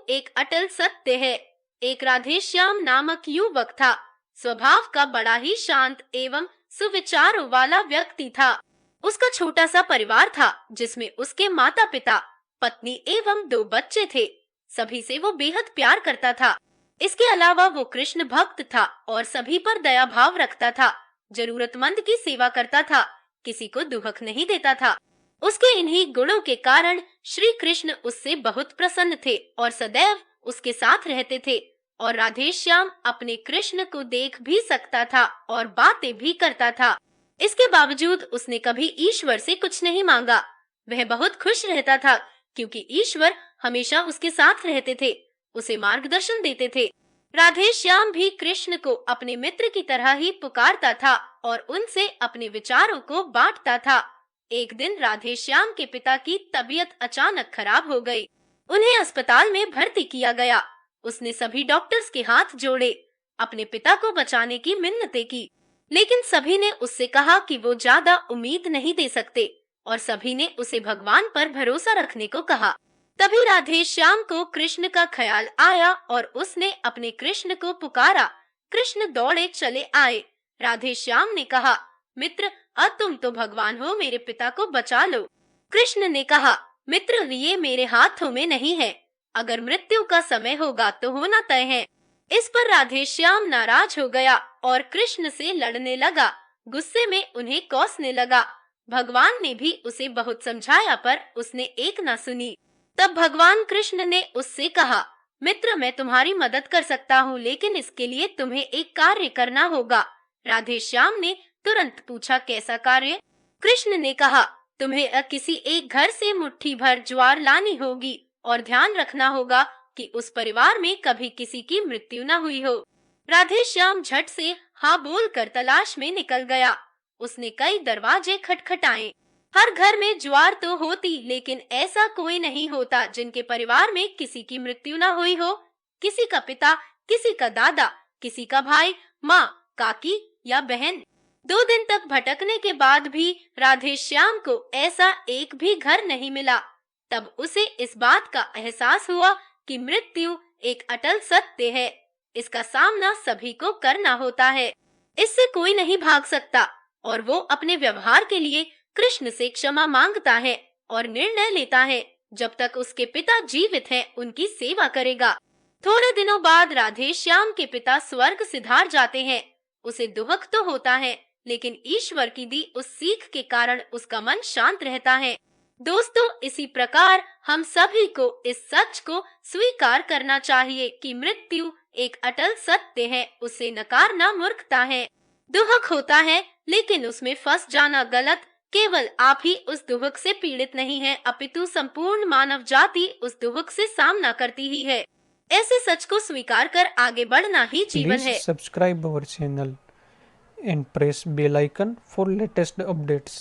एक अटल सत्य है। एक राधेश्याम नामक युवक था। स्वभाव का बड़ा ही शांत एवं सुविचारों वाला व्यक्ति था। उसका छोटा सा परिवार था जिसमें उसके माता पिता, पत्नी एवं 2 बच्चे थे। सभी से वो बेहद प्यार करता था। इसके अलावा वो कृष्ण भक्त था और सभी पर दया भाव रखता था। जरूरतमंद की सेवा करता था, किसी को दुख नहीं देता था। उसके इन्हीं गुणों के कारण श्री कृष्ण उससे बहुत प्रसन्न थे और सदैव उसके साथ रहते थे। और राधेश्याम अपने कृष्ण को देख भी सकता था और बातें भी करता था। इसके बावजूद उसने कभी ईश्वर से कुछ नहीं मांगा। वह बहुत खुश रहता था क्योंकि ईश्वर हमेशा उसके साथ रहते थे, उसे मार्गदर्शन देते थे। राधेश्याम भी कृष्ण को अपने मित्र की तरह ही पुकारता था और उनसे अपने विचारों को बांटता था। एक दिन राधेश्याम के पिता की तबीयत अचानक खराब हो गई। उन्हें अस्पताल में भर्ती किया गया। उसने सभी डॉक्टर्स के हाथ जोड़े, अपने पिता को बचाने की मिन्नतें की, लेकिन सभी ने उससे कहा कि वो ज्यादा उम्मीद नहीं दे सकते और सभी ने उसे भगवान पर भरोसा रखने को कहा। तभी राधेश्याम को कृष्ण का ख्याल आया और उसने अपने कृष्ण को पुकारा। कृष्ण दौड़े चले आए। राधेश्याम ने कहा, मित्र, अब तुम तो भगवान हो, मेरे पिता को बचा लो। कृष्ण ने कहा, मित्र, ये मेरे हाथों में नहीं है। अगर मृत्यु का समय होगा तो होना तय है। इस पर राधेश्याम नाराज हो गया और कृष्ण से लड़ने लगा। गुस्से में उन्हें कोसने लगा। भगवान ने भी उसे बहुत समझाया पर उसने एक न सुनी। तब भगवान कृष्ण ने उससे कहा, मित्र, मैं तुम्हारी मदद कर सकता हूँ, लेकिन इसके लिए तुम्हें एक कार्य करना होगा। राधेश्याम ने तुरंत पूछा, कैसा कार्य? कृष्ण ने कहा, तुम्हें किसी एक घर से मुट्ठी भर ज्वार लानी होगी और ध्यान रखना होगा कि उस परिवार में कभी किसी की मृत्यु न हुई हो। राधेश्याम झट से हाँ बोलकर तलाश में निकल गया। उसने कई दरवाजे खटखटाए। हर घर में ज्वार तो होती, लेकिन ऐसा कोई नहीं होता जिनके परिवार में किसी की मृत्यु न हुई हो। किसी का पिता, किसी का दादा, किसी का भाई, माँ, काकी या बहन। 2 दिन तक भटकने के बाद भी राधेश्याम को ऐसा एक भी घर नहीं मिला। तब उसे इस बात का एहसास हुआ कि मृत्यु एक अटल सत्य है। इसका सामना सभी को करना होता है। इससे कोई नहीं भाग सकता और वो अपने व्यवहार के लिए कृष्ण से क्षमा मांगता है और निर्णय लेता है, जब तक उसके पिता जीवित हैं, उनकी सेवा करेगा। थोड़े दिनों बाद राधेश्याम के पिता स्वर्ग सिधार जाते हैं। उसे दुख तो होता है, लेकिन ईश्वर की दी उस सीख के कारण उसका मन शांत रहता है। दोस्तों, इसी प्रकार हम सभी को इस सच को स्वीकार करना चाहिए कि मृत्यु एक अटल सत्य है, उसे नकारना मूर्खता है। दुख होता है, लेकिन उसमें फंस जाना गलत। केवल आप ही उस दुख से पीड़ित नहीं हैं, अपितु संपूर्ण मानव जाति उस दुख से सामना करती ही है। ऐसे सच को स्वीकार कर आगे बढ़ना ही जीवन है। Please subscribe our channel and press bell icon for latest updates.